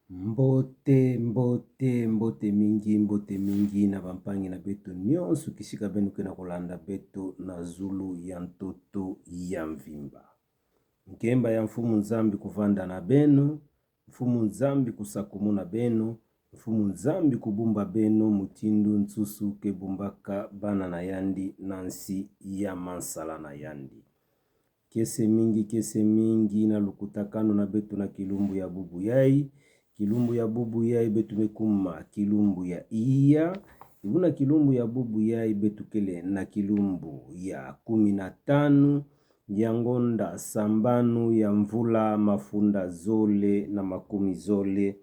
Mbote mingi na bampangi na betu nyonso kisika benu kena kolanda betu na zulu ya ntoto ya mvimba. Nkemba ya mfumu nzambi kuvanda na benu, mfumu nzambi kusakumu na benu, mfumu nzambi kubumba benu mutindu nsusu kebumbaka bana na yandi nansi ya mansala na yandi. Kese mingi na lukutakano na betu na kilumbu ya bubu yai. Kilumbu ya bubu yai betu mekuma kilumbu ya iya. Ibuna kilumbu ya bubu yai betu kele na kilumbu ya 15 ya ngonda sambanu ya mvula mafunda zole na makumi zole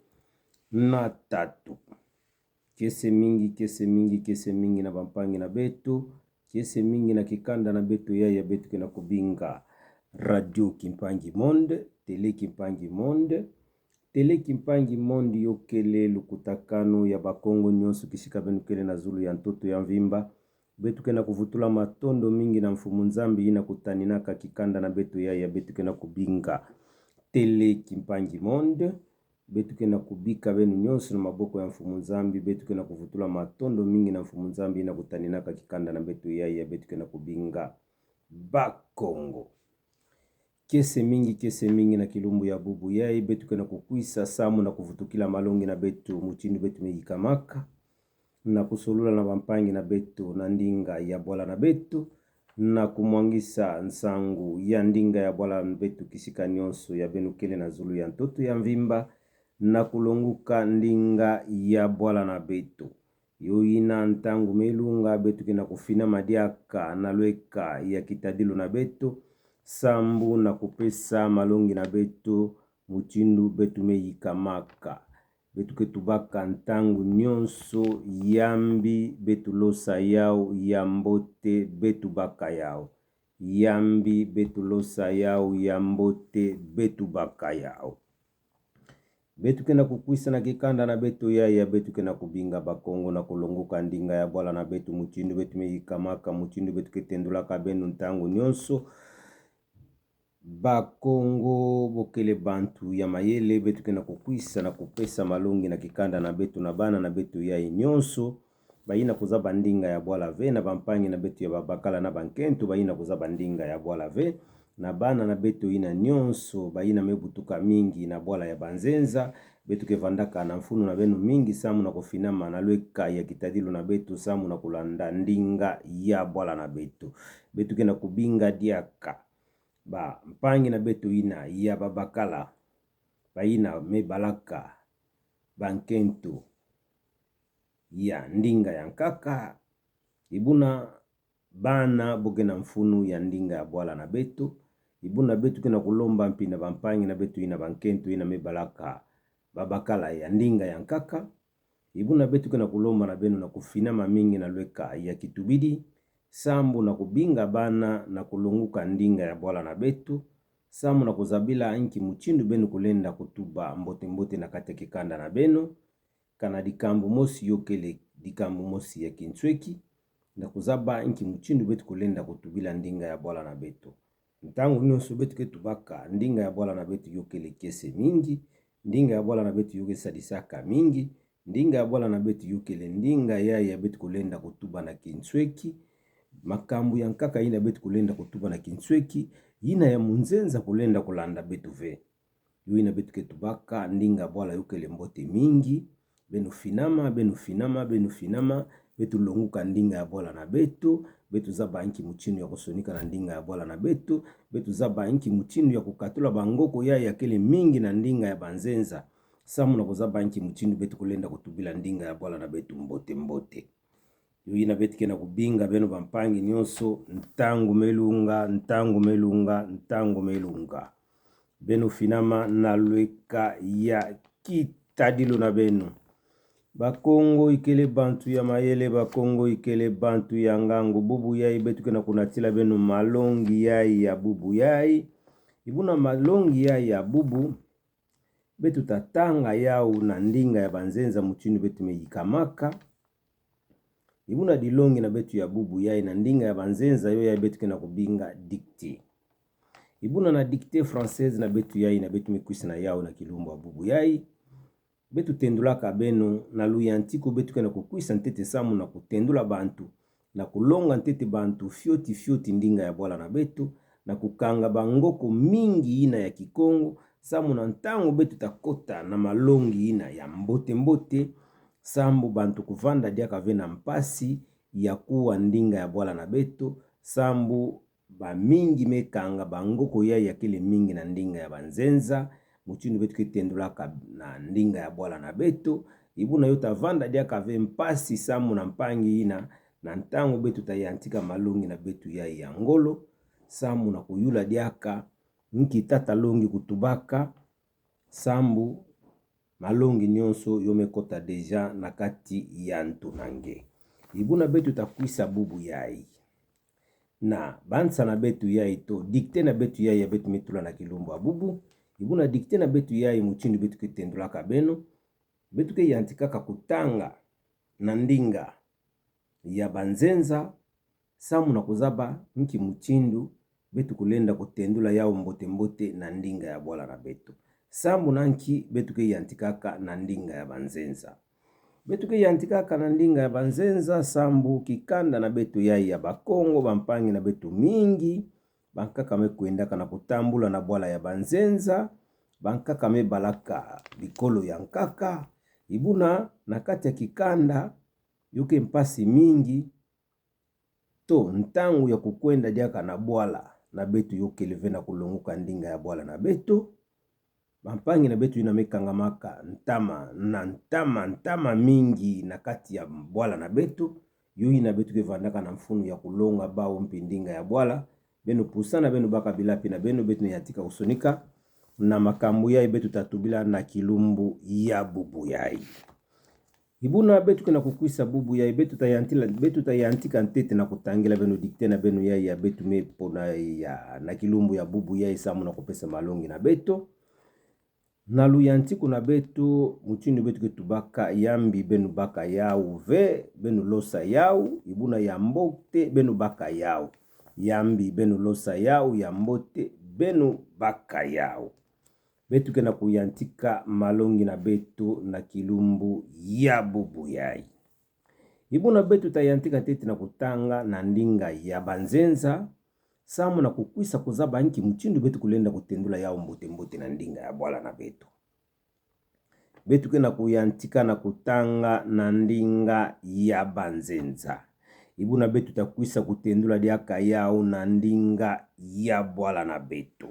na 3. Kese mingi na bampangi na betu. Kese mingi na kikanda na betu yai ya betu kena kubinga Radio Kimpangi Monde, Tele Kimpangi Monde. Tele Kimpangi Monde yokele lukutakano ya bakongo nyonso kishika benu kele na zulu ya ntoto ya mvimba. Betu kena kuvutula matondo mingi na mfumu nzambi ina kutaninaka kikanda na betu ya betu kena kubinga Tele Kimpangi Monde. Betu kena kubika benu nyonso na maboko ya mfumu nzambi. Betu kena kuvutula matondo mingi na mfumu nzambi ina kutaninaka kikanda na betu ya betu kena kubinga bakongo. Kese mingi na kilumbu ya bubu yai betu kena kukwisa samu na kuvutukila malongi na betu muchindu betu mejikamaka na kusolula na bampangi na betu na ndinga ya bola na betu na kumwangisa nsangu ya ndinga ya bola na betu kisika nyonso ya benu kele na zulu ya ntoto ya mvimba na kulonguka ndinga ya bola na betu. Yoina ntangu melunga betu kena kufina madiaka na lweka ya kitadilu na betu sambu na kupesa malongi na betu muchindu betu meyikamaka. Betu ketubaka ntangu nyonso yambi betu losa yao yambote betu baka yao. Yambi betu losa yao yambote betu baka yao. Betu kena kukwisa na kikanda na betu ya betu kena kubinga bakongo na kulonguka ndinga ya bola na betu muchindu betu meyikamaka. Muchindu betu ketendulaka benu ntangu nyonso bakongo bokele bantu ya mayele. Betu kena kukwisa na kupesa malongi na kikanda na betu na bana na betu ya nyonso baina kuzaba ndinga ya bola ve na bampangi na betu ya babakala na bankentu baina kuzaba ndinga ya bola ve na bana na betu ina nyonso baina mebutuka mingi na bola ya banzenza. Betu kevandaka na mfunu na benu mingi samu na kufinama na lweka ya kitadilu na betu samu na kulanda ndinga ya bola na betu. Betu kena kubinga diaka ba mpangi na betu ina ya babakala baina mebalaka bankentu ya ndinga ya nkaka. Ibuna bana boke na mfunu ya ndinga ya bola na betu. Ibuna betu kena kulomba mpina bampangi na betu ina bankentu ina mebalaka babakala ya ndinga ya nkaka. Ibuna betu kena kulomba na benu na kufinama mingi na lweka ya kitubidi sambu na kubinga bana na kulunguka ndinga ya bola na betu samu na kuzabila inki muchindu benu kulenda kutuba mbote na kate kikanda na benu kana dikambu mosi yokele dikambu mosi ya kinchweki na kuzaba inki muchindu betu kulenda kutubila ndinga ya bola na betu. Ntangu nyonso betu ketubaka ndinga ya bola na betu yokele kese mingi, ndinga ya bola na betu yokele sadisaka mingi, ndinga ya bola na betu yokele ndinga ya betu kulenda kutuba na kinchweki. Makambu ya nkaka ina betu kulenda kutuba na kinchweki ina ya munzenza kulenda kulanda betu ve. Yu ina betu ketubaka ndinga bola yokele mbote mingi benu finama betu longuka ndinga ya bola na betu. Betu zaba inki muchinu ya kusonika na ndinga ya bola na betu. Betu zaba inki muchinu ya kukatula bangoko ya kele mingi na ndinga ya banzenza samu na kuzaba inki muchinu betu kulenda kutubila ndinga ya bola na betu mbote. Yuina betu kena kubinga benu bampangi nyonso ntangu melunga. Benu finama na lweka ya kitadilu na benu. Bakongo ikele bantu ya mayele, bakongo ikele bantu ya ngangu. Bubu yai betu kena kunatila benu malongi yai ya bubu yai. Ibuna malongi yai ya bubu betu tatanga yao na ndinga ya banzenza muchinu betu mejikamaka. Ibuna dilongi na betu ya bubu yai na ndinga ya banzenza yo ya betu kena kubinga dikte. Ibuna na dikte française na betu yai na betu mekwisi na yao na kilumbu wa bubu yai. betu tendulaka beno na luyantiku betu kena kukwisa ntete samu na kutendula bantu na kulonga ntete bantu fioti ndinga ya bwala na betu na kukanga bangoko mingi ina ya Kikongo samu na ntango betu takota na malongi ina ya mbote sambu bantu kuvanda diaka ve na mpasi ya kuwa ndinga ya bwala na betu sambu ba mingi mekanga bangoko ya kele mingi na ndinga ya banzenza muchindu betu kitendulaka na ndinga ya bwala na betu ibuna yota vanda diaka ve mpasi samu na mpangi ina na ntango betu tayantika malongi na betu ya ngolo samu na kuyula diaka nkitata longi kutubaka sambu malongi nyonso yomekota deja na kati ya ntunange ibuna betu takwisa bubu yai na bansa na betu yai to dikte na betu yai ya betu mitula na kilumbu wa bubu ibuna dikte na betu yai muchindu betu kitendulaka beno betu ke yantikaka kutanga na ndinga ya banzenza samu na kuzaba nki muchindu betu kulenda kutendula yao mbote na ndinga ya bwala na betu sambu nanki betu ke yantikaka na ndinga ya banzenza betu ke yantikaka na ndinga ya banzenza sambu kikanda na betu yai ya bakongo bampangi na betu mingi bankaka mekwendaka na kutambula na bwala ya banzenza bankaka mebalaka bikolo ya nkaka ibuna na kati ya kikanda yuke mpasi mingi to ntangu ya kukwenda diaka na bwala na betu yokeleve na kulonguka ndinga ya bwala na betu bampangi na betu inamekangamaka ntama mingi na kati ya bwala na betu yui na betu kevandaka na mfunu ya kulonga bao mpi ndinga ya bwala benu pusana benu baka bilapi na benu betu yatika usonika na makambu yai betu tatubila na kilumbu ya bubu yai ibuna betu kena kukwisa bubu yai betu tayantika ntete na kutangila benu dikte na benu yai ya betu mepo na kilumbu ya bubu yai samu na kupesa malongi na betu na luyantiku na betu muchinu betu ketubaka yambi benu baka yau ve benu losa yau ibuna ya mbote benu baka yau yambi benu losa yau ya mbote benu baka yau betu kena kuyantika malongi na betu na kilumbu ya bubu yai ibuna betu tayantika tete na kutanga na ndinga ya banzenza samu na kukwisa kuzaba nki mchindu betu kulenda kutendula yao mbote na ndinga ya bwala na betu betu kena kuyantika na kutanga na ndinga ya banzenza ibuna betu takwisa kutendula diaka yao na ndinga ya bwala na betu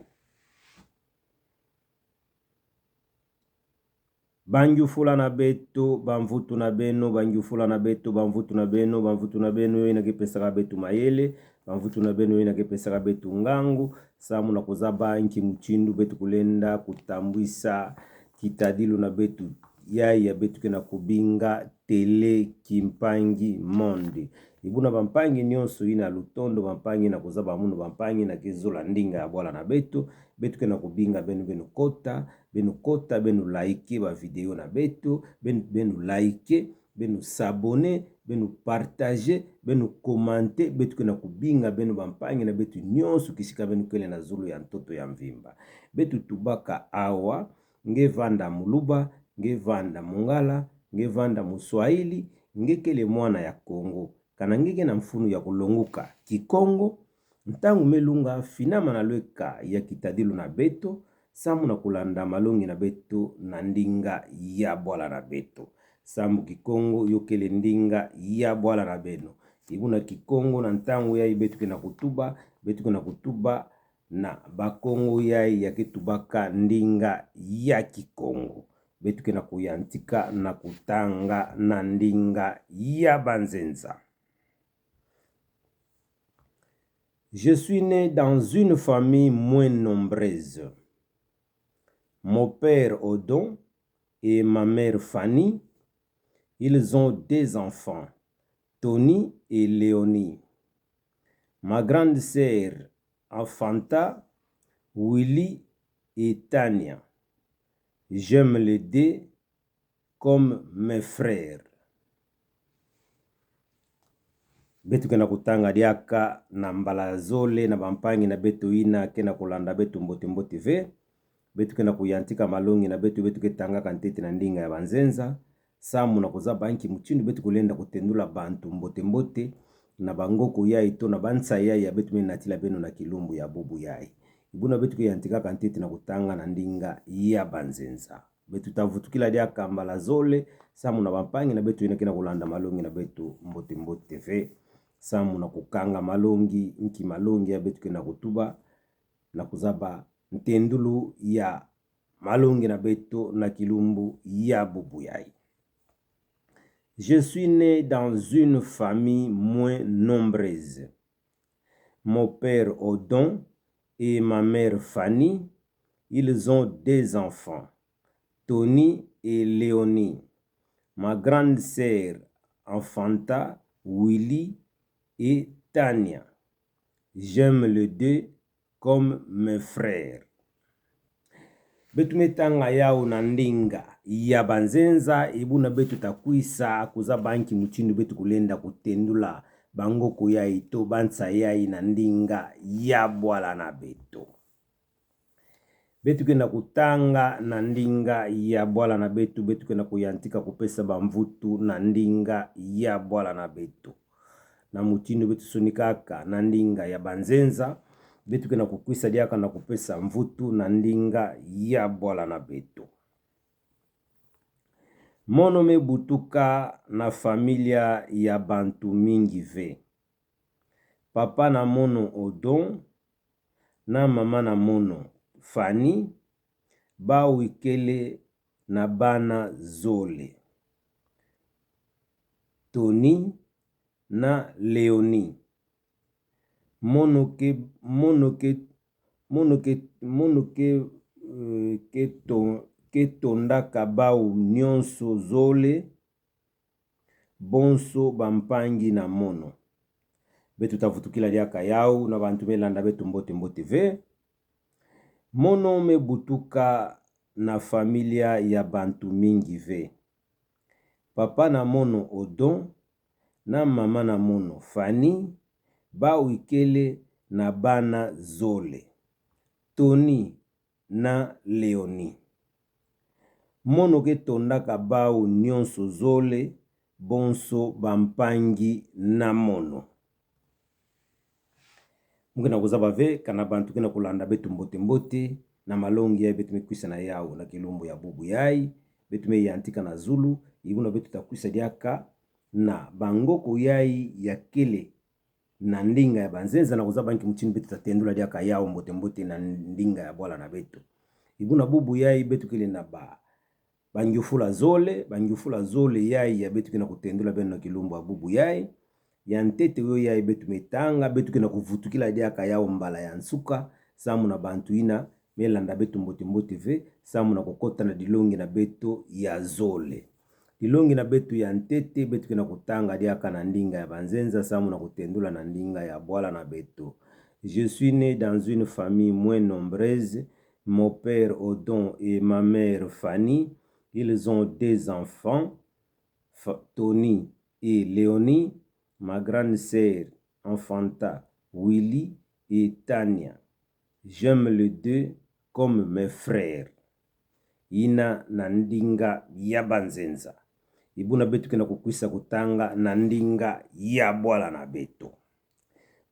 banjufula na betu bamvutu na beno banjufula na betu bamvutu na beno bamvutu na beno yo inakepesaka betu mayele bamvutu na beno yo inakepesaka betu ngangu samu na kuzaba nki mchindu betu kulenda kutambwisa kitadilu na betu yai ya betu kena kubinga tele kimpangi monde ibuna bampangi nyonso ina lutondo bampangi na kuzaba munu bampangi na kizola ndinga ya bwala na betu kena kubinga benu kota benu like ba video na betu benu like benu s'abonner benu partager benu commenter betu kena kubinga benu bampangi na betu nyonso kisika benu kele na zulu ya ntoto ya mvimba betu tubaka awa nge vanda muluba nge vanda mungala nge vanda muswahili nge kele mwana ya Kongo kana ngeke na mfunu ya kulonguka Kikongo ntangu melunga finama na lweka ya kitadilu na beto samu na kulanda malongi na beto na ndinga ya bwala na beto sambu Kikongo yokele ndinga ya bwala na beno ibuna Kikongo na ntangu ya betu kena kutuba na bakongo yai ya ketubaka ndinga ya Kikongo betu kena kuyantika na kutanga na ndinga ya banzenza. Je suis né dans une famille moins nombreuse. Mon père Odon et ma mère Fanny, ils ont 2 enfants, Tony et Léonie. Ma grande sœur Afanta, Willy et Tania. J'aime les 2 comme mes frères. Betu kena kutanga diaka na mbala zole na bampangi na betu ina kena kulanda betu mbote ve betu kena kuyantika malongi na betu ketanga kantete na ndinga ya banzenza. Samu na koza banki muchindu betu kulenda kutendula bantu mbote mbote na bangoko yai to na bansa yai ya betu menatila beno na kilumbu ya bubu yai. Ibuna betu kuyantika kantete na kutanga na ndinga ya banzenza. Betu tavutukila dia kambala zole. Samu na bampangi na betu ina kena kulanda malongi na betu mbote mbote ve. Samu na kukanga malongi, nki malongi ya betu kena kutuba na kuzaba ntendulu ya malongi na betu na kilumbu ya bubu yai. Je suis né dans une famille moins nombreuse. Mon père Odon et ma mère Fanny, ils ont 2 enfants, Tony et Léonie. Ma grande sœur Enfanta, Willy et Tania. J'aime les 2 comme mes frères. Betu metanga yao na ndinga ya banzenza ibuna betu takwisa kuza banki muchindu betu kulenda kutendula bangoko yai to bansa yai na ndinga ya bwala na betu. Betu kena kutanga na ndinga ya bwala na betu, betu kena kuyantika kupesa bamvutu na ndinga ya bwala na betu. Na muchindu betu sonikaka na ndinga ya banzenza, betu kena kukwisa diaka na kupesa mvutu na ndinga ya bwala na betu. Mono me butuka na familia ya bantu mingi ve. Papa na mono Odon na mama na mono Fanny, ba wikele na bana zole. Tony na Léonie. Ketondaka bau nyonso zole, bonso bampangi na mono. Betu tavutukila diaka yau na bantu melanda betu mbote mbote ve. Mono me butuka na familia ya bantu mingi ve. Papa na mono Odon na mama na mono Fanny, ba wikele na bana zole. Tony na Léonie. Mono ketondaka bau nyonso zole, bonso bampangi na mono. Mungena kuzaba ve kana bantu kena kulanda betu mbote mbote na malongi ya betu mekwisa na yao na kilumbu ya bubu yai. Betu me yantika na Zulu, ibuna betu takwisa diaka na bangoko yai ya kele na ndinga ya banzenza na kuzaba nki mchini betu tatendula diaka yao mbote mbote na ndinga ya bwala na betu. Ibuna bubu yai betu kele na bangyufula zole yai ya betu kena kutendula beno na kilumbu ya bubu yai. Ya ntete yo yai betu metanga, betu kena kuvutukila diaka yao mbala ya nsuka. Samu na bantu ina melanda betu mbote mbote ve. Samu na kokota na dilongi na betu ya zole. Dilongi na betu ya ntete betu kena kutanga diaka na ndinga ya banzenza. Samu na kutendula na ndinga ya bwala na betu. Je suis né dans une famille moins nombreuse. Mon père Odon et ma mère Fanny, ils ont 2 enfants, Tony et Léonie. Ma grande sœur Enfanta, Willy et Tania. J'aime les 2 comme mes frères. Ina na ndinga ya banzenza. Ibuna betu kena kukwisa kutanga na ndinga ya bwala na betu.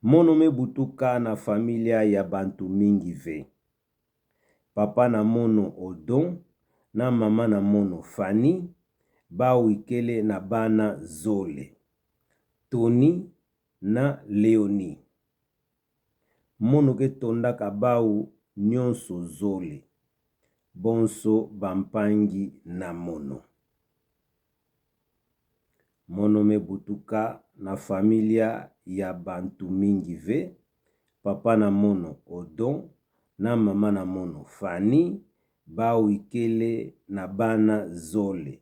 Mono me butuka na familia ya bantu mingi ve. Papa na mono Odon na mama na mono Fanny, ba wikele na bana zole. Tony na Léonie. Mono ketondaka bau nyonso zole, bonso bampangi na mono. Mono me butuka na familia ya bantu mingi ve. Papa na mono Odon na mama na mono Fanny, ba wikele na bana zole.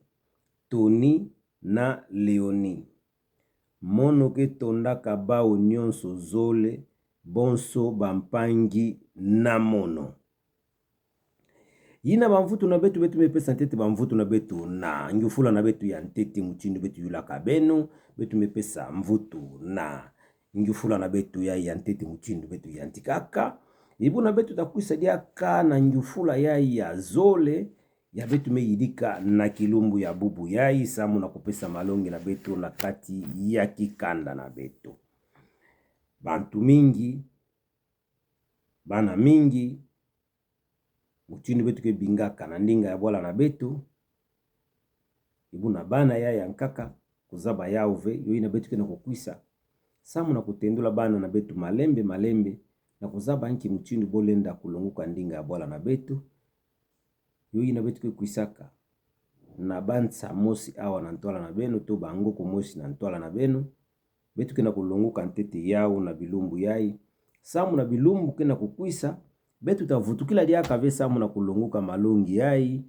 Tony na Léonie. Mono ketondaka bau nyonso zole, bonso bampangi na mono. Yina bamvutu na betu mepesa ntete bamvutu na betu na ngufula na betu ya ntete muchindu betu yulaka beno. Betu mepesa mvutu na ngufula na betu ya ntete muchindu betu yantikaka. ibuna betu takwisa diaka na njufula yai ya zole ya betu meyidika na kilumbu ya bubu yai samu na kupesa malongi na betu na kati ya kikanda na betu. Bantu mingi, bana mingi, muchini betu ke bingaka na ndinga ya bwala na betu, ibuna bana yai ya nkaka kuzaba yauve, yoi na betu ke na kukwisa, samu na kutendula bana na betu malembe malembe, na kuzaba nki muchini bolenda kulunguka ndinga ya bwala na betu, yoi na betu ke kuisaka, na bansa mosi awa na ntoala na benu, to bangoko mosi na ntoala na benu, betu ke na kulunguka ntete yao na bilumbu yai, samu na bilumbu ke na kukwisa, betu tavutukila diaka ve samu na kulunguka malongi yai,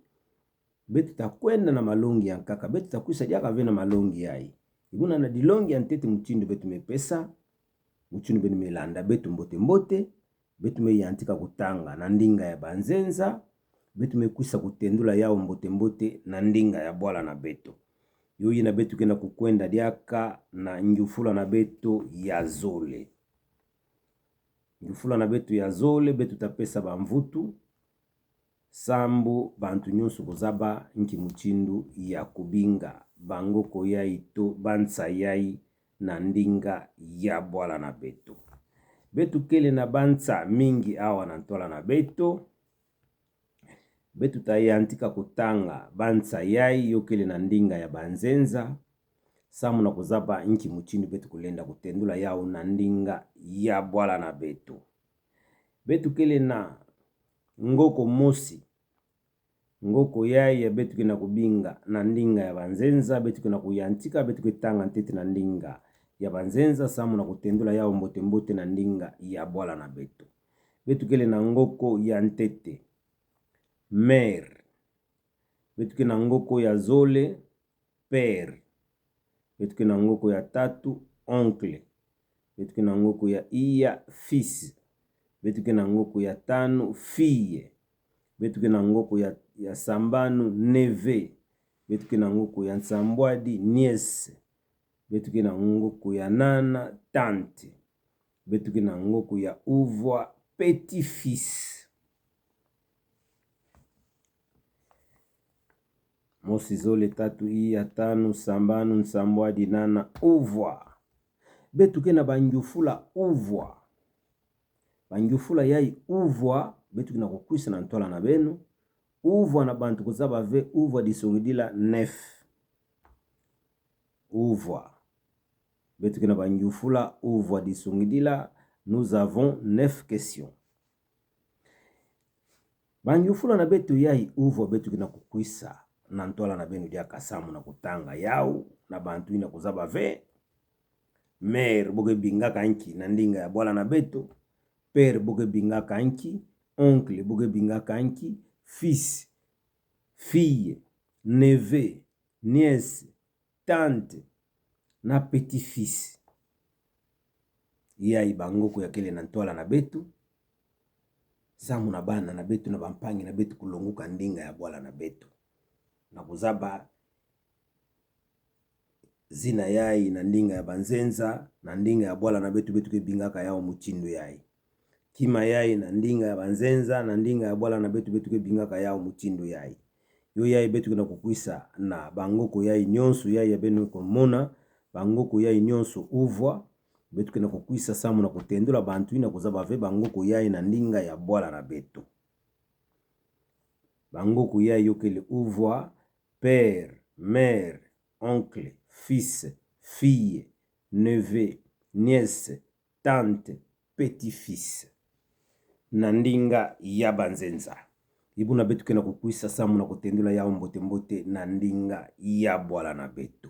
betu takwenda na malongi ya nkaka, betu takwisa diaka ve na malongi yai, ibuna na dilongi ya ntete muchindu betu mepesa, muchindu benu melanda betu mbote mbote, betu me yantika kutanga na ndinga ya banzenza, betu mekwisa kutendula yao mbote mbote na ndinga ya bwala na betu. Yoi na betu kena kukwenda diaka na njufula na betu ya zole. Njufula na betu ya zole, betu tapesa bamvutu, sambu bantu nyonso kuzaba nki muchindu ya kubinga, bangoko yai to bansa yai na ndinga ya bwala na betu. Betu kele na bansa mingi awa na ntoala na betu, betu tayantika kutanga bansa yai yokele na ndinga ya banzenza, samu na kuzaba nki muchindu betu kulenda kutendula yao na ndinga ya bwala na betu. Betu kele na ngoko mosi, ngoko yai ya betu kena kubinga na ndinga ya banzenza, betu kena kuyantika, betu ketanga ntete na ndinga ya banzenza, samu na kutendula yao mbote mbote na ndinga ya bwala na betu. Betu kele na ngoko ya ntete, mer, betu kena ngoko ya zole, père, betu kena ngoko ya tatu, oncle, betu kena ngoko ya iya, fils, betu kena ngoko ya tanu, fille, betu kena ngoko ya sambanu, neve, betu kena ngoko ya nsambwadi, niece, betu kena ngoko ya nana, tante, betu kena ngoko ya uvwa, petit-fils. Mosi zole tatu iya tanu sambanu nsambwadi nana uvwa. Betu kena banjufula uvwa. Banjufula yai uvwa, betu kena kukwisa na ntoala na benu. Uvwa na bantu kuzaba ve uvwa disongidila nef. Uvwa. Betu kena banjufula uvwa disongidila, nous avons 9 questions. Banjufula na betu yai uvwa betu kena kukwisa na ntoala na benu dia kasamu na kutanga yao na bantu ina kuzaba ve. Mère boge bingaka nki na ndinga ya bwala na betu, père boge bingaka nki, oncle boge bingaka nki, fils, fille, neveu, nièce, tante na petit-fils. Yai bangoko ya kele na ntoala na betu, samu na bana na betu na bampangi na betu kulunguka ndinga ya bwala na betu. Na kuzaba zina yai na ndinga ya banzenza na ndinga ya bwala na betu betu kebingaka yao muchindu yai. Kima yai na ndinga ya banzenza na ndinga ya bwala na betu betu kebingaka yao muchindu yai. Yo yai betu kena kukwisa na bangoko yai nyonso yai ya benu komona, bangoko yai nyonso uvwa, betu kena kukwisa samu na kutendula bantu ina kuzaba ve bangoko yai na ndinga ya bwala na betu. Bangoko yai yokele uvwa, père, mère, oncle, fils, fille, neveu, nièce, tante, petit-fils. Na ndinga ya banzenza. Ibuna betu kena kukwisa samu na kutendula yao mbote mbote na ndinga ya bwala na betu.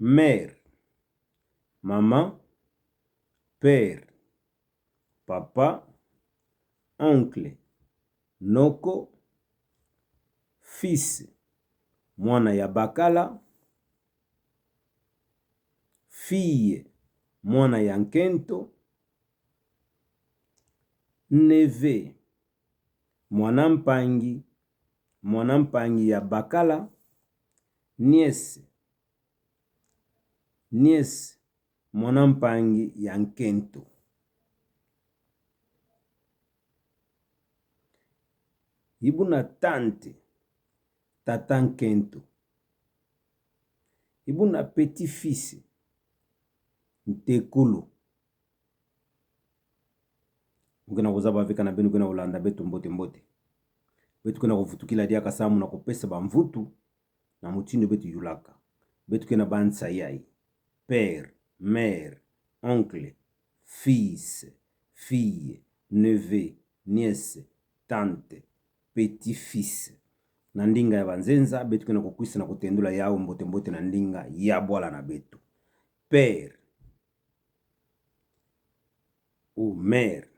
Mère, maman, père, papa, oncle, noko, fils, mwana ya bakala, fille, mwana ya nkento, neve, mwana mpangi ya bakala, nièce, mwana mpangi ya nkento. Ibuna tante tata nkento. Ibuna petit fils ntekulu. Mukena kuzaba veka na benu kuna ulanda betu mbote mbote. Betu kuna kufutukila dia kasamu na kupesa bamvutu na mutindo betu yulaka. Betu kuna bansa yai. Père, mère, oncle, fils, fille, neveu, nièce, tante, petit-fils. Na ndinga ya banzenza betu kuna kukwisa na kutendula yao mbote mbote na ndinga ya bwala na betu. Père ou mère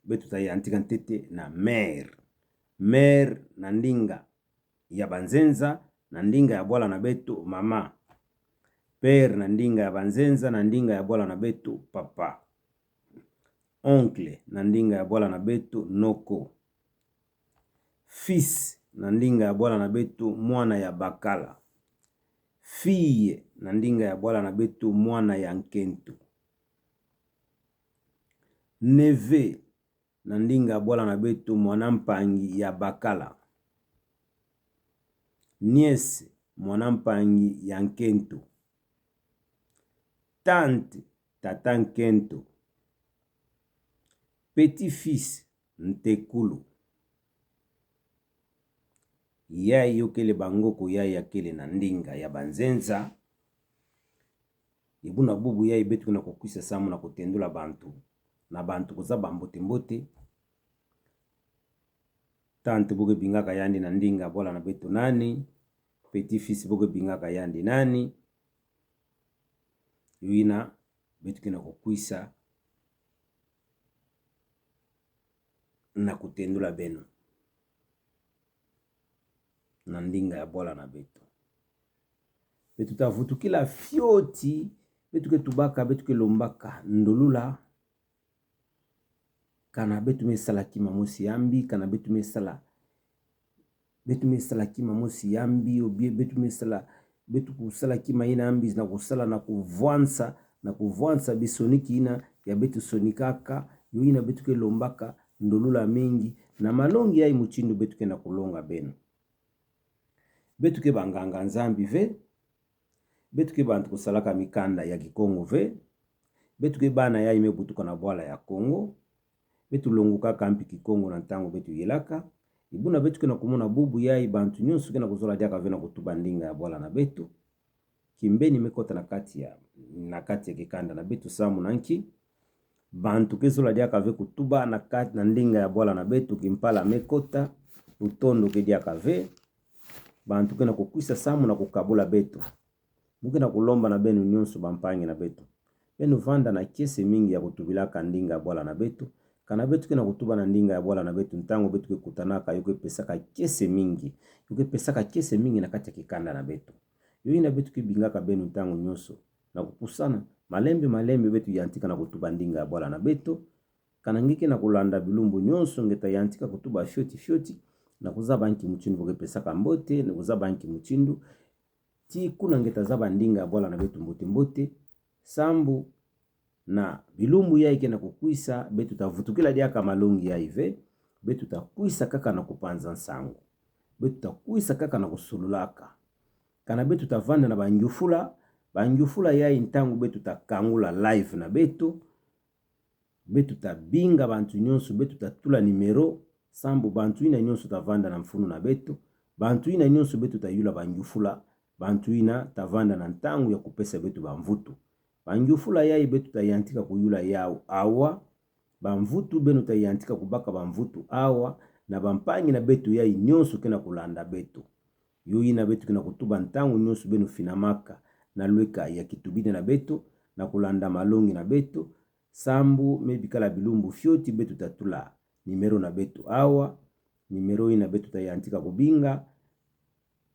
betu ta yantika ntete na mère. Mère na ndinga ya banzenza na ndinga ya bwala na betu mama. Père na ndinga ya banzenza na ndinga ya bwala na betu papa. Oncle na ndinga ya bwala na betu noko. Fils na ndinga ya bwala na betu mwana ya bakala. Fille na ndinga ya bwala na betu mwana ya nkento. Neveu na ndinga ya bwala na betu mwana mpangi ya bakala. Nièce mwana mpangi ya nkento. Tante tata nkento. Petit-fils ntekulu. Yai yokele bangoko yai yakele na ndinga ya banzenza. Ibuna bubu yai betu kuna kukwisa samu na kutendula bantu. Na bantu kuzaba mbote mbote. Tante boge bingaka yandi na ndinga bola na betu nani. Petit-fils boge bingaka yandi nani. Yuina betu kuna kukwisa na kutendula beno. Na ndinga ya bola na betu. Betu tavutu kila fioti. Betu ke tubaka, betu ke lombaka ndolula. Kana betu mesala kima mosi yambi. Kana betu mesala kima mosi yambi. Obie betu mesala. Betu kusala kima ina ambi. Na kusala na kuvuansa. Na kuvuansa bisoniki ina ya betu sonikaka. Yu ina betu ke lombaka ndolula mingi. Na malongi ya imuchindu betu ke na kulonga beno. Betu ke banganga nzambi ve. Betu ke bantu kusalaka mikanda ya kikongo ve. Betu ke bana ya ime butuka na bwala ya Kongo. Betu longuka kampi kikongo na ntango betu yelaka. Ibuna betu ke na kumona bubu ya bantu nyonso ke na kuzola diaka ve na kutuba ndinga ya bwala na betu. Kimbeni mekota na kati ya kikanda na betu samu nanki. Bantu ke zola diaka ve kutuba na kati na ndinga ya bwala na betu kimpala mekota. Utondo ke diaka ve. Bantu ke na kukwisa samu na kukabula betu. Muke na kulomba na benu nyonso bampangi na betu. Benu vanda na kese mingi ya kutubilaka ndinga ya bwala na betu. Kana betu ke na kutuba na ndinga ya bwala na betu. Ntango betu ke kutanaka yuke pesaka kese mingi. Yuke pesaka kese mingi na kati ya kikanda na betu. Yui na betu ke bingaka benu ntango nyonso. Na kupusana malembe betu yantika na kutuba ndinga ya bwala na betu. Kana ngike na kulanda bilumbu nyonso ngeta yantika kutuba fioti. Na kuzaba nki muchindu buke pesaka mbote. Na kuzaba nki muchindu. Ti kuna ngeta zaba ndinga ya bwala na betu mbote. Sambu na bilumbu ya ike na kukwisa. Betu tavutukila diaka malongi ya ive. Betu takwisa kaka na kupanza nsangu. Betu takwisa kaka na kusululaka. Kana betu tavanda na banjufula. Banjufula ya intangu betu takangula live na betu. Betu tabinga bantu nyonso. Betu tatula nimero. Sambu bantu ina nyonso tavanda na mfunu na betu. Bantu ina nyonso betu tayula banjufula. Bantu ina tavanda na ntangu ya kupesa betu bamvutu. Banjufula yai betu tayantika kuyula yao awa. Bamvutu benu tayantika kubaka bamvutu awa. Na bampangi na betu yai nyonso kena kulanda betu. Yui na betu kena kutuba ntangu nyonso benu finamaka. Na lweka ya kitubide na betu. Na kulanda malongi na betu. Sambu mebikala bilumbu fioti betu tatula nimero na betu awa. Nimero ina betu tayantika kubinga.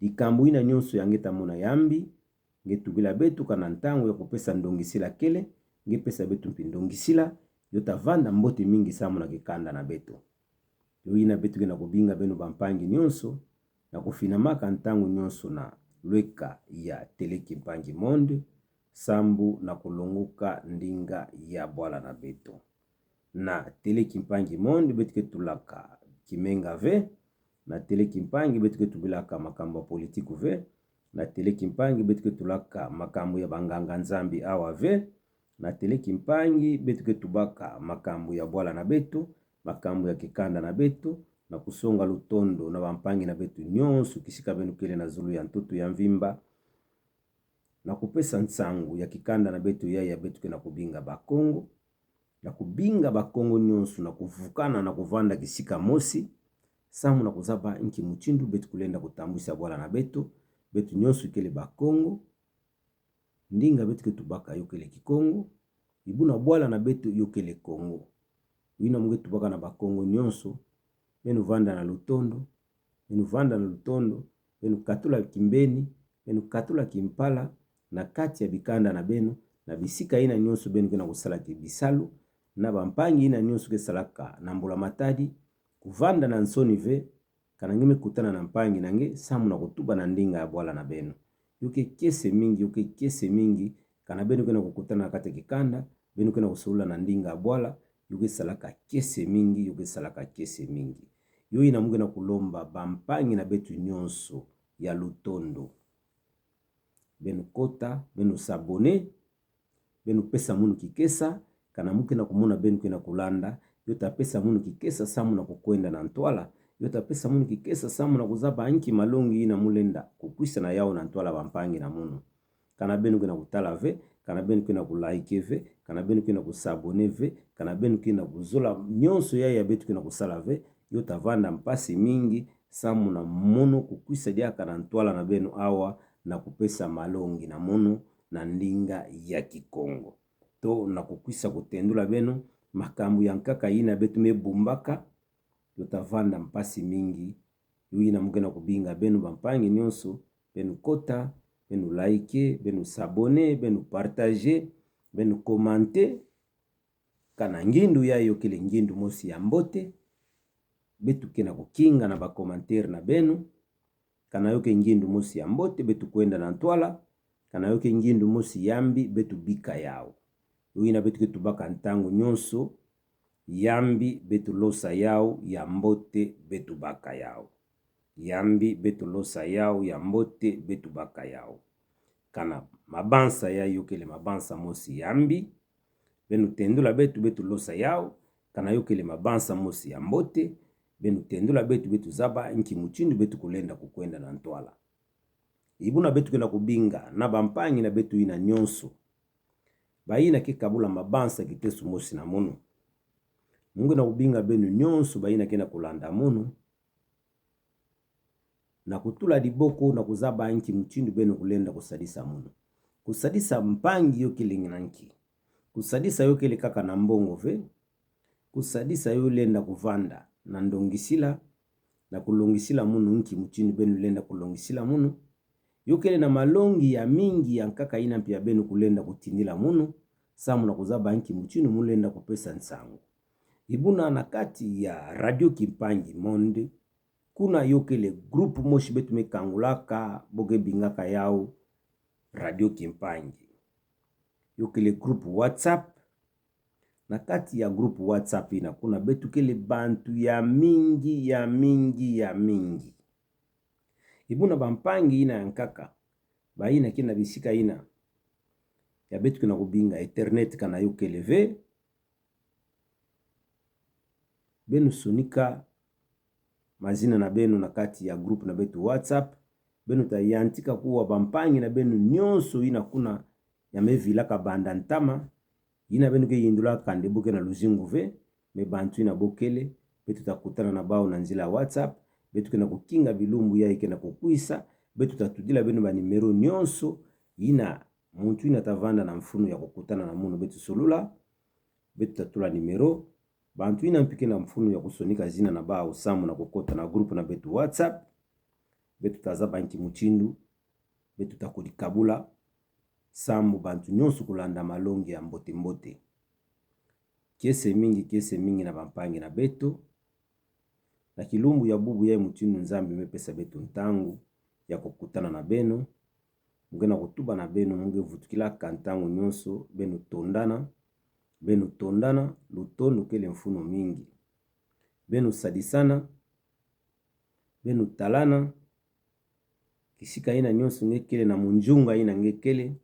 Likambu ina nyonso yangeta muna yambi. Ngetubila betu kana ntango ya kupesa ndongisila kele. Ngepesa betu mpindongisila. Yota vanda mbote mingi samu na kikanda na betu. Yoi na betu kena kubinga benu bampangi nyonso. Na kufinamaka ntango nyonso na lweka ya teleki mpangi monde. sambu na kulunguka ndinga ya bwala na beto. Na tele kimpangi monde betuke tulaka kimenga ve, na tele kimpangi betuke tubilaka makambo ya politiku ve, na tele kimpangi betuke tulaka makambo ya banganga nzambi awa ve, na tele kimpangi betuke tubaka makambo ya bwala na beto, makambo ya kikanda na beto, na kusonga lutondo na bampangi na betu nyonso kisika benu kele na zulu ya ntoto ya mvimba, na kupesa nsangu ya kikanda na betu ya betuke na kubinga bakongo, na kubinga bakongo nyonso na kuvukana na kuvanda kisika mosi, samu na kuzaba inki muchindu betu kulenda kutambwisa bwala na betu nyonso kele bakongo, ndinga betuke tubaka yokele kikongo, ibuna bwala na betu yokele Kongo. Wina munge tubaka na bakongo nyonso, benu vanda na lutondo, benu katula kimbeni, benu katula kimpala, na kati ya bikanda na benu, na bisika ina nyonso benu kena kusala kibisalu, na bampangi ina nyonso kesalaka na mbula matadi, kuvanda na nsoni ve, kanangime kutana na mpangi nange, samu na kutuba na ndinga ya bwala na benu. Yuke kese mingi, kana benu kena kukutana na kate kikanda, benu kena kusulula na ndinga ya bwala, yuke salaka kese mingi. Yo ina mungu na kulomba bampangi na betu nyonso ya lutondo. Benu kota, benu sabone, benu pesa munu kikesa, kana muke na kumuna benu kena kulanda, yota pesa munu kikesa samu na kukwenda na ntwala, yota pesa munu kikesa samu na kuzaba anki malongi ina mulenda, kukwisa na yao na ntwala bampangi na munu. Kana benu kena kutala ve, kana benu kena kulaike ve, kana benu kena kusabone ve, kana benu kena kuzola nyonso ya betu kena kusala ve, yota vanda mpasi mingi, samu na munu kukwisa diaka na ntwala na benu awa, na kupesa malongi na munu na ndinga ya kikongo. To na kukwisa kutendula benu, makambu ya nkaka ina betu mebumbaka, yota vanda mpasi mingi, yuina mukena kubinga benu bampangi nyonso, benu kota, benu like, benu sabone, benu partage, benu komante, kana ngindu ya yokele ngindu mosi ya mbote, betu kena kukinga na bakomantere na benu, kana yoke ngindu mosi ya mbote, betu kwenda na ntwala, kana yoke ngindu mosi yambi, betu bika yao. Yuina betu ketubaka ntangu nyonso, yambi betu losa yao, ya mbote betu baka yao. Yambi betu losa yao, ya mbote betu baka yao. Kana mabansa ya yokele mabansa mosi yambi, benu tendula betu losa yao, kana yokele mabansa mosi ya mbote, benu tendula betu zaba inki muchindu betu kulenda kukwenda na ntwala. Ibuna betu kena kubinga na bampangi na betu ina nyonso, baina kikabula mabansa kitesu mosi na munu. Mungu na kubinga benu nyonso baina kena kulanda munu, na kutula diboko na kuzaba inki muchindu benu kulenda kusadisa munu. Kusadisa mpangi yokele nginanki, kusadisa yokele kaka na mbongo ve, kusadisa yolenda kuvanda na ndongisila, na kulongisila munu inki muchindu benu lenda kulongisila munu, yokele na malongi ya mingi ya nkaka ina pia benu kulenda kutindila munu, samu na kuzaba inki muchindu mulenda kupesa nsangu. Ibuna nakati ya radio kimpangi monde, kuna yokele grupu moshi betu mekangulaka, boge bingaka yao radio kimpangi. Yokele grupu WhatsApp, nakati ya grupu WhatsApp ina kuna betu kele bantu ya mingi. Ibuna bampangi ina yankaka, ba ina kina bisika ina, ya betu kina kubinga internet kana yokele ve, benu sonika mazina na benu nakati ya grupu na betu WhatsApp, benu tayantika kuwa bampangi na benu nyonso ina kuna ya mevilaka banda ntama, ina benu ke yindula kande boke na luzingu ve, me bantu ina bokele, betu takutana na bao na nzila WhatsApp, betu kena kukinga bilumbu ya ikena kukwisa, betu tatudila benu ba numero nyonso, ina muntu ina tavanda na mfunu ya kukutana na munu betu solula, betu tatula numero, bantu ina mpike na mfunu ya kusonika zina na bao samu na kukota na grupu na betu WhatsApp, betu tazaba inki muchindu, betu takulikabula, samu bantu nyonso kulanda malongi ya mbote. Kese mingi na bampangi na betu, na kilumbu ya bubu ya muchindu nzambi mepesa betu ntangu ya kukutana na beno, mukena kotuba na beno muke vutukila kantango nyonso beno tondana lutondo kele mfuno mingi beno sadisana beno talana kisika ina nyonso ngekele na munjunga ina ngekele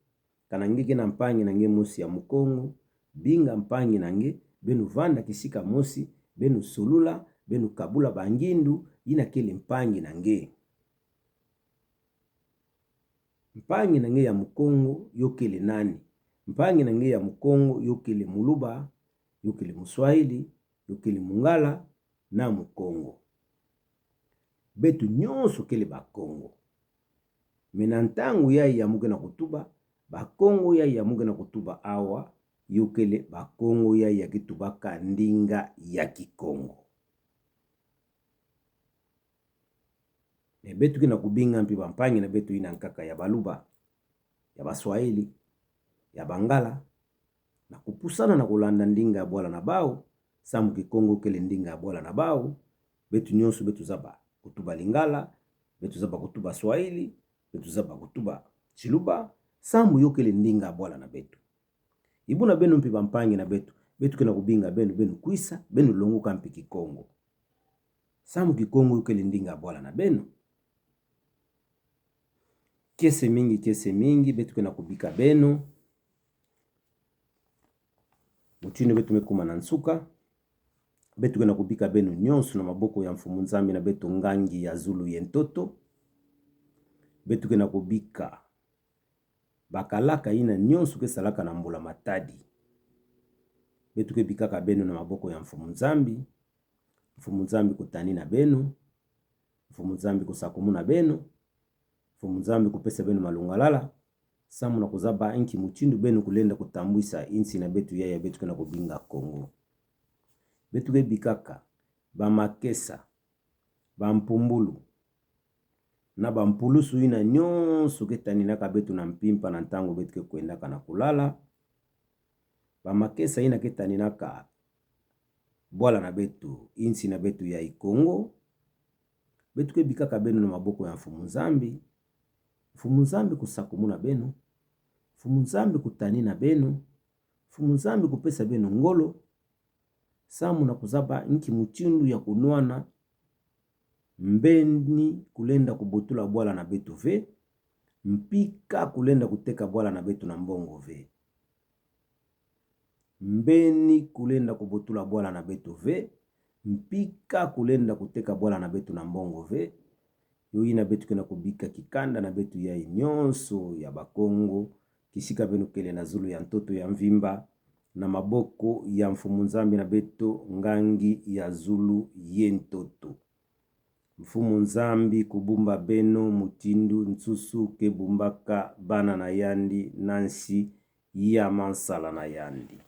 kana ngeke na mpangi na nge mosi ya mukongo binga mpangi na nge beno vanda kisika mosi beno solula beno kabula bangindu ina kele mpangi na nge mpangi na nge ya mukongo yokele nani mpangi na nge ya mukongo yokele muluba yokele muswahili yokele mungala na mukongo betu nyonso kele bakongo mena ntangu ya muke na kutuba bakongo ya muke na kutuba awa yokele bakongo ya kitubaka ndinga ya kikongo betu kina kubinga mpi bampangi na betu ina nkaka ya baluba ya baswahili ya bangala na kupusana na kulanda ndinga ya bwala na bao samu kikongo kele ndinga ya bwala na bao betu nyonso betu zaba kutuba lingala betu zaba kutuba swahili betu zaba kutuba chiluba samu yokele ndinga ya bwala na betu ibuna benu mpi bampangi na betu kina kubinga benu kuisa benu longuka mpi kikongo samu kikongo yokele ndinga ya bwala na benu kese mingi betu kina kubika beno mutini betu mekuma na nsuka betu kina kubika beno nyonso na maboko ya mfumu nzambi na betu ngangi ya Zulu yentoto betu kina kubika bakalaka ina nyonso kesalaka na mbula matadi betu kebikaka beno na maboko ya mfumu nzambi kutani na beno mfumu nzambi kusakumu na beno mfumu nzambi kupesa beno malungalala samu na kuzaba inki muchindu beno kulenda kutambwisa insi na betu ya betu kena kubinga Kongo betu kebikaka bamakesa bampumbulu na bampulusu ina nyonso ketani naka betu na mpimpa na ntango betu kekwendaka na kulala bamakesa ina ketani naka bwala na betu insi na betu ya Kongo betu kebikaka beno na maboko ya mfumu nzambi kusakumu na beno mfumu nzambi kutani na beno mfumu nzambi kupesa beno ngolo samu na kuzaba inki muchindu ya kunwana mbeni kulenda kubotula bwala na betu ve mpika kulenda kuteka bwala na betu na mbongo ve mbeni kulenda kubotula bwala na betu ve mpika kulenda kuteka bwala na betu na mbongo ve yoyi na betu kena kubika kikanda na betu ya nyonso ya bakongo kisika beno kele na Zulu ya ntoto ya mvimba na maboko ya mfumu nzambi na betu ngangi ya Zulu yentoto mfumu nzambi kubumba beno mutindu nsusu kebumbaka bana na yandi nansi ya mansala na yandi